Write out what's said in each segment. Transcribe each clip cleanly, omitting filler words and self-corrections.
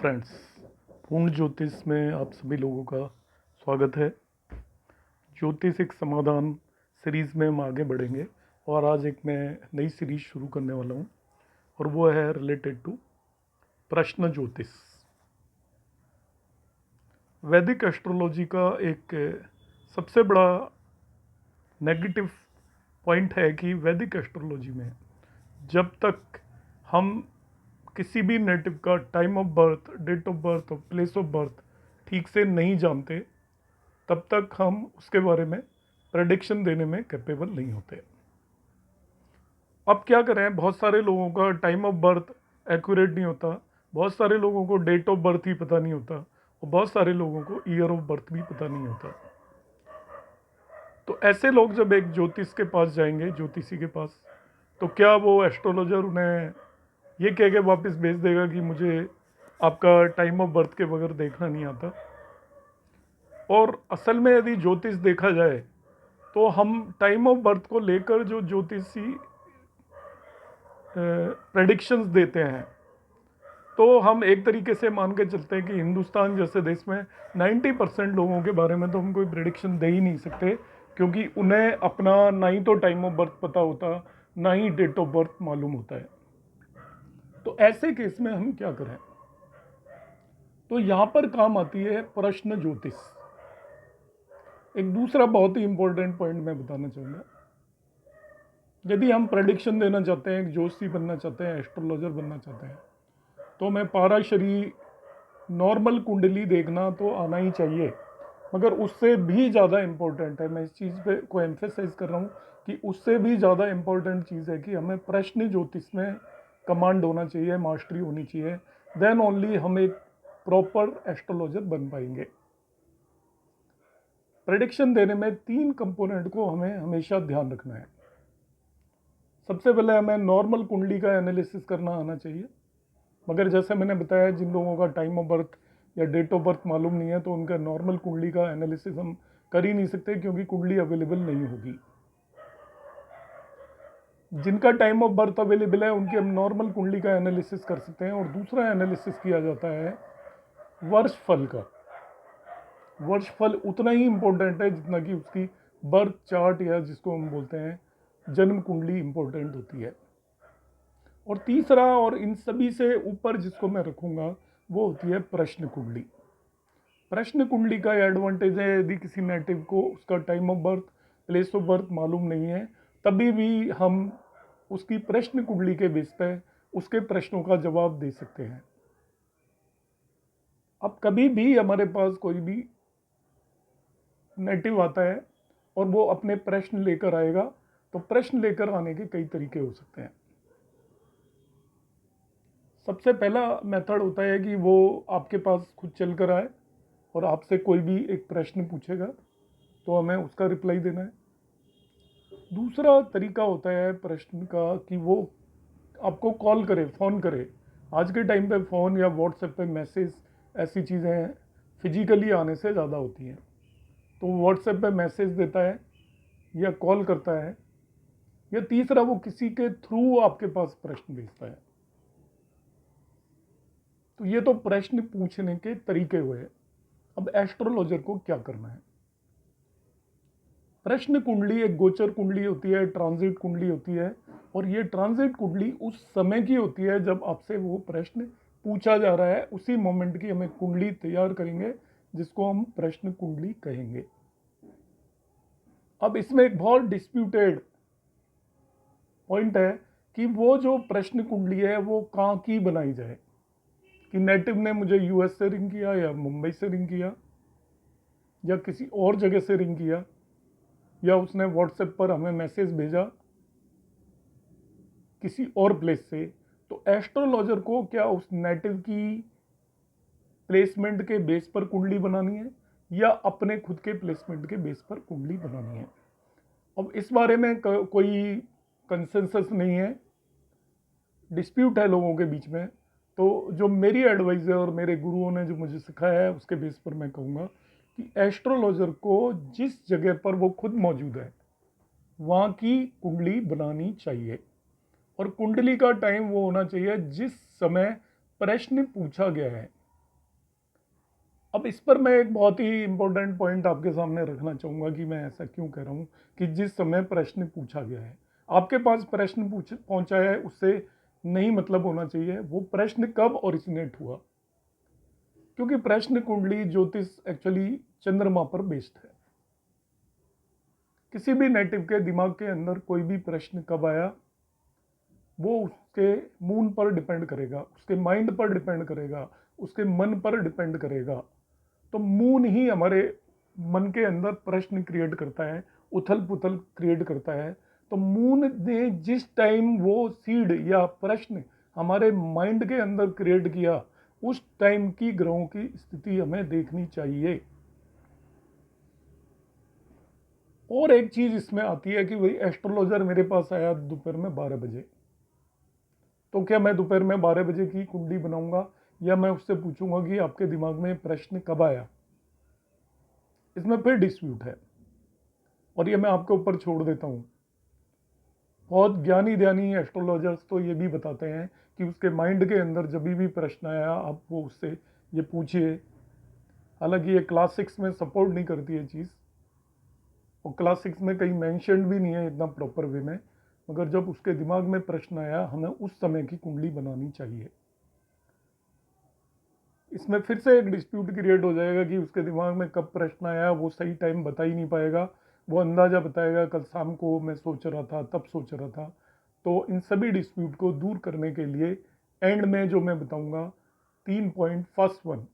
Friends, पूर्ण ज्योतिष में आप सभी लोगों का स्वागत है। ज्योतिष एक समाधान सीरीज़ में हम आगे बढ़ेंगे और आज एक मैं नई सीरीज शुरू करने वाला हूँ और वो है रिलेटेड टू प्रश्न ज्योतिष। वैदिक एस्ट्रोलॉजी का एक सबसे बड़ा नेगेटिव पॉइंट है कि वैदिक एस्ट्रोलॉजी में जब तक हम किसी भी नेटिव का time of birth, date of birth और प्लेस ऑफ बर्थ ठीक से नहीं जानते, तब तक हम उसके बारे में प्रेडिक्शन देने में कैपेबल नहीं होते। अब क्या करें, बहुत सारे लोगों का टाइम ऑफ बर्थ एक्यूरेट नहीं होता, बहुत सारे लोगों को डेट ऑफ बर्थ ही पता नहीं होता और बहुत सारे लोगों को ईयर ऑफ बर्थ भी पता नहीं होता। तो ऐसे लोग जब एक ज्योतिष के पास जाएंगे, ज्योतिषी के पास, तो क्या वो एस्ट्रोलॉजर उन्हें ये कह के वापस भेज देगा कि मुझे आपका टाइम ऑफ बर्थ के बगैर देखना नहीं आता? और असल में यदि ज्योतिष देखा जाए तो हम टाइम ऑफ बर्थ को लेकर जो ज्योतिषी प्रेडिक्शंस देते हैं, तो हम एक तरीके से मान के चलते हैं कि हिंदुस्तान जैसे देश में 90% लोगों के बारे में तो हम कोई प्रेडिक्शन दे ही नहीं सकते, क्योंकि उन्हें अपना ना ही तो टाइम ऑफ बर्थ पता होता, ना ही डेट ऑफ बर्थ मालूम होता है। तो ऐसे केस में हम क्या करें? तो यहाँ पर काम आती है प्रश्न ज्योतिष। एक दूसरा बहुत ही इंपॉर्टेंट पॉइंट मैं बताना चाहूँगा। यदि हम प्रेडिक्शन देना चाहते हैं, ज्योतिषी बनना चाहते हैं, एस्ट्रोलॉजर बनना चाहते हैं, तो हमें पाराशरी नॉर्मल कुंडली देखना तो आना ही चाहिए। मगर उससे भी ज़्यादा इम्पोर्टेंट है, मैं इस चीज़ पे को एम्फेसाइज कर रहा हूँ कि उससे भी ज़्यादा इम्पोर्टेंट चीज़ है कि हमें प्रश्न ज्योतिष में कमांड होना चाहिए, मास्टरी होनी चाहिए। देन ओनली हम एक प्रॉपर एस्ट्रोलॉजर बन पाएंगे। प्रेडिक्शन देने में 3 कंपोनेंट को हमें हमेशा ध्यान रखना है। सबसे पहले हमें नॉर्मल कुंडली का एनालिसिस करना आना चाहिए। मगर जैसे मैंने बताया, जिन लोगों का टाइम ऑफ बर्थ या डेट ऑफ बर्थ मालूम नहीं है, तो उनका नॉर्मल कुंडली का एनालिसिस हम कर ही नहीं सकते, क्योंकि कुंडली अवेलेबल नहीं होगी। जिनका टाइम ऑफ बर्थ अवेलेबल है उनकी हम नॉर्मल कुंडली का एनालिसिस कर सकते हैं। और दूसरा एनालिसिस किया जाता है वर्ष फल का। वर्ष फल उतना ही इम्पोर्टेंट है जितना कि उसकी बर्थ चार्ट या जिसको हम बोलते हैं जन्म कुंडली इम्पोर्टेंट होती है। और तीसरा और इन सभी से ऊपर जिसको मैं रखूँगा वो होती है प्रश्न कुंडली। प्रश्न कुंडली का एडवांटेज है, यदि किसी नेटिव को उसका time of birth, place of birth मालूम नहीं है, तभी भी हम उसकी प्रश्न कुंडली के बेस पे उसके प्रश्नों का जवाब दे सकते हैं। अब कभी भी हमारे पास कोई भी नेटिव आता है और वो अपने प्रश्न लेकर आएगा, तो प्रश्न लेकर आने के कई तरीके हो सकते हैं। सबसे पहला मेथड होता है कि वो आपके पास खुद चल कर आए और आपसे कोई भी एक प्रश्न पूछेगा तो हमें उसका रिप्लाई देना है। दूसरा तरीका होता है प्रश्न का कि वो आपको कॉल करे, फ़ोन करे। आज के टाइम पे फ़ोन या व्हाट्सएप पे मैसेज, ऐसी चीज़ें फिजिकली आने से ज़्यादा होती हैं। तो वो व्हाट्सएप पे मैसेज देता है या कॉल करता है, या तीसरा वो किसी के थ्रू आपके पास प्रश्न भेजता है। तो ये तो प्रश्न पूछने के तरीके हुए। अब एस्ट्रोलॉजर को क्या करना है? प्रश्न कुंडली एक गोचर कुंडली होती है, ट्रांजिट कुंडली होती है, और ये ट्रांजिट कुंडली उस समय की होती है जब आपसे वो प्रश्न पूछा जा रहा है। उसी मोमेंट की हमें कुंडली तैयार करेंगे जिसको हम प्रश्न कुंडली कहेंगे। अब इसमें एक बहुत डिस्प्यूटेड पॉइंट है कि वो जो प्रश्न कुंडली है वो कहाँ की बनाई जाए, कि नेटिव ने मुझे यूएस से रिंग किया या मुंबई से रिंग किया या किसी और जगह से रिंग किया, या उसने व्हाट्सएप पर हमें मैसेज भेजा किसी और प्लेस से। तो एस्ट्रोलॉजर को क्या उस नेटिव की प्लेसमेंट के बेस पर कुंडली बनानी है या अपने खुद के प्लेसमेंट के बेस पर कुंडली बनानी है? अब इस बारे में कोई कंसेंसस नहीं है, डिस्प्यूट है लोगों के बीच में। तो जो मेरी एडवाइस है और मेरे गुरुओं ने जो मुझे सिखाया है उसके बेस पर मैं कहूँगा कि एस्ट्रोलॉजर को जिस जगह पर वो खुद मौजूद है वहाँ की कुंडली बनानी चाहिए। और कुंडली का टाइम वो होना चाहिए जिस समय प्रश्न पूछा गया है। अब इस पर मैं एक बहुत ही इम्पोर्टेंट पॉइंट आपके सामने रखना चाहूँगा कि मैं ऐसा क्यों कह रहा हूँ कि जिस समय प्रश्न पूछा गया है, आपके पास प्रश्न पहुँचा है, उससे नहीं मतलब होना चाहिए वो प्रश्न कब ओरिजिनेट हुआ। क्योंकि प्रश्न कुंडली ज्योतिष एक्चुअली चंद्रमा पर बेस्ड है। किसी भी नेटिव के दिमाग के अंदर कोई भी प्रश्न कब आया, वो उसके मून पर डिपेंड करेगा, उसके माइंड पर डिपेंड करेगा, उसके मन पर डिपेंड करेगा। तो मून ही हमारे मन के अंदर प्रश्न क्रिएट करता है, उथल पुथल क्रिएट करता है। तो मून ने जिस टाइम वो सीड या प्रश्न हमारे माइंड के अंदर क्रिएट किया, उस टाइम की ग्रहों की स्थिति हमें देखनी चाहिए। और एक चीज इसमें आती है कि भाई एस्ट्रोलॉजर मेरे पास आया दोपहर में 12 बजे, तो क्या मैं दोपहर में 12 बजे की कुंडली बनाऊंगा या मैं उससे पूछूंगा कि आपके दिमाग में प्रश्न कब आया। इसमें फिर डिस्प्यूट है और ये मैं आपके ऊपर छोड़ देता हूँ। बहुत ज्ञानी ध्यानी एस्ट्रोलॉजर्स तो ये भी बताते हैं कि उसके माइंड के अंदर जब भी प्रश्न आया आप वो उससे ये पूछिए। हालांकि ये क्लास 6 में सपोर्ट नहीं करती है चीज़, और क्लास 6 में कहीं मैंशन भी नहीं है इतना प्रॉपर वे में, मगर जब उसके दिमाग में प्रश्न आया हमें उस समय की कुंडली बनानी चाहिए। इसमें फिर से एक डिस्प्यूट क्रिएट हो जाएगा कि उसके दिमाग में कब प्रश्न आया, वो सही टाइम बता ही नहीं पाएगा, वो अंदाज़ा बताएगा कल शाम को मैं सोच रहा था, तब सोच रहा था। तो इन सभी डिस्प्यूट को दूर करने के लिए एंड में जो मैं बताऊंगा 3 पॉइंट। फर्स्ट वन,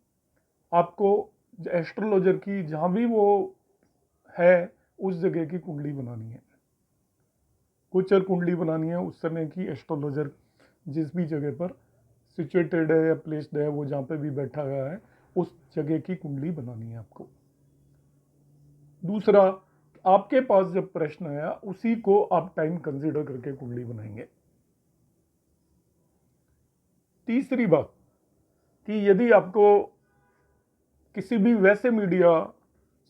आपको एस्ट्रोलॉजर की जहाँ भी वो है उस जगह की कुंडली बनानी है, गोचर कुंडली बनानी है उस समय की। एस्ट्रोलॉजर जिस भी जगह पर सिचुएटेड है या प्लेस्ड है, वो जहाँ पे भी बैठा हुआ है उस जगह की कुंडली बनानी है आपको। दूसरा, आपके पास जब प्रश्न आया उसी को आप टाइम कंसीडर करके कुंडली बनाएंगे। तीसरी बात कि यदि आपको किसी भी वैसे मीडिया,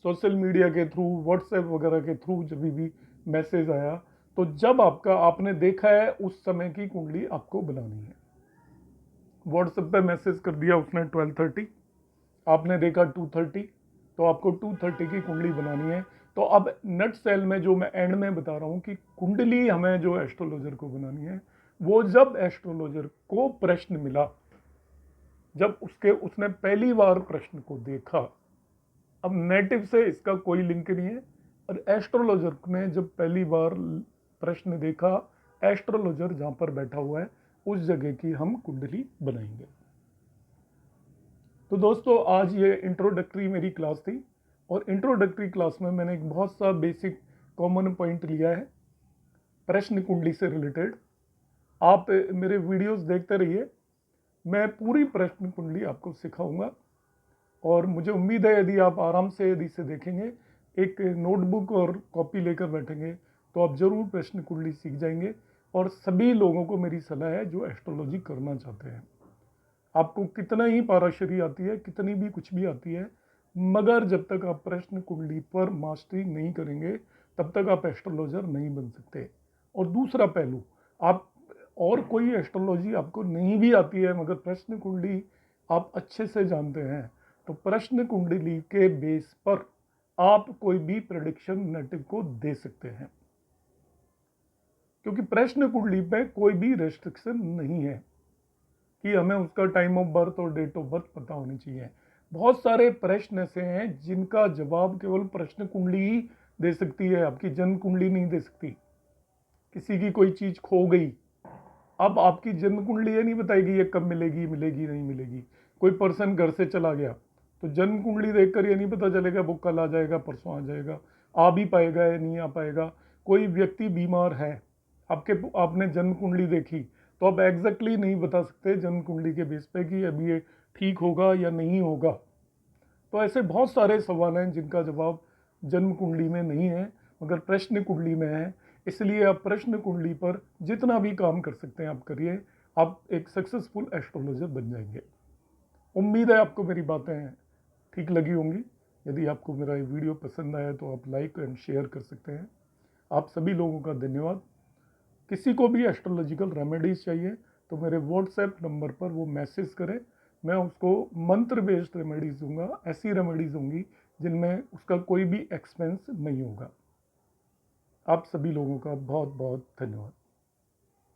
सोशल मीडिया के थ्रू, व्हाट्सएप वगैरह के थ्रू जब भी मैसेज आया, तो जब आपने देखा है उस समय की कुंडली आपको बनानी है। व्हाट्सएप पे मैसेज कर दिया उसने 12:30, आपने देखा 2:30, तो आपको 2:30 की कुंडली बनानी है। तो अब नट सेल में जो मैं एंड में बता रहा हूँ कि कुंडली हमें जो एस्ट्रोलॉजर को बनानी है, वो जब एस्ट्रोलॉजर को प्रश्न मिला, जब उसने पहली बार प्रश्न को देखा, अब नेटिव से इसका कोई लिंक नहीं है, और एस्ट्रोलॉजर ने जब पहली बार प्रश्न देखा, एस्ट्रोलॉजर जहां पर बैठा हुआ है उस जगह की हम कुंडली बनाएंगे। तो दोस्तों आज ये इंट्रोडक्टरी मेरी क्लास थी, और इंट्रोडक्टरी क्लास में मैंने एक बहुत सा बेसिक कॉमन पॉइंट लिया है प्रश्न कुंडली से रिलेटेड। आप मेरे वीडियोस देखते रहिए, मैं पूरी प्रश्न कुंडली आपको सिखाऊंगा, और मुझे उम्मीद है यदि आप आराम से यदि इसे देखेंगे, एक नोटबुक और कॉपी लेकर बैठेंगे, तो आप जरूर प्रश्न कुंडली सीख जाएंगे। और सभी लोगों को मेरी सलाह है जो एस्ट्रोलॉजी करना चाहते हैं, आपको कितना ही पाराशरी आती है, कितनी भी कुछ भी आती है, मगर जब तक आप प्रश्न कुंडली पर मास्टरी नहीं करेंगे तब तक आप एस्ट्रोलॉजर नहीं बन सकते। और दूसरा पहलू, आप और कोई एस्ट्रोलॉजी आपको नहीं भी आती है मगर प्रश्न कुंडली आप अच्छे से जानते हैं, तो प्रश्न कुंडली के बेस पर आप कोई भी प्रेडिक्शन नेटिव को दे सकते हैं, क्योंकि प्रश्न कुंडली पे कोई भी रेस्ट्रिक्शन नहीं है कि हमें उसका टाइम ऑफ बर्थ और डेट ऑफ बर्थ पता होनी चाहिए। बहुत सारे प्रश्न ऐसे हैं जिनका जवाब केवल प्रश्न कुंडली ही दे सकती है, आपकी जन्म कुंडली नहीं दे सकती। किसी की कोई चीज खो गई, अब आपकी जन्म कुंडली ये नहीं बताएगी ये कब मिलेगी, मिलेगी नहीं मिलेगी। कोई पर्सन घर से चला गया, तो जन्म कुंडली देखकर ये नहीं पता चलेगा वो कल आ जाएगा, परसों आ जाएगा, आ भी पाएगा या नहीं आ पाएगा। कोई व्यक्ति बीमार है, आपने जन्म कुंडली देखी, तो आप एग्जैक्टली नहीं बता सकते जन्म कुंडली के बेस पे कि अभी ये ठीक होगा या नहीं होगा। तो ऐसे बहुत सारे सवाल हैं जिनका जवाब जन्म कुंडली में नहीं है मगर प्रश्न कुंडली में है। इसलिए आप प्रश्न कुंडली पर जितना भी काम कर सकते हैं आप करिए, आप एक सक्सेसफुल एस्ट्रोलॉजर बन जाएंगे। उम्मीद है आपको मेरी बातें ठीक लगी होंगी। यदि आपको मेरा ये वीडियो पसंद आया तो आप लाइक एंड शेयर कर सकते हैं। आप सभी लोगों का धन्यवाद। किसी को भी एस्ट्रोलॉजिकल रेमेडीज चाहिए तो मेरे व्हाट्सएप नंबर पर वो मैसेज करें, मैं उसको मंत्र बेस्ड रेमेडीज़ दूंगा, ऐसी रेमेडीज़ होंगी जिनमें उसका कोई भी एक्सपेंस नहीं होगा। आप सभी लोगों का बहुत बहुत धन्यवाद।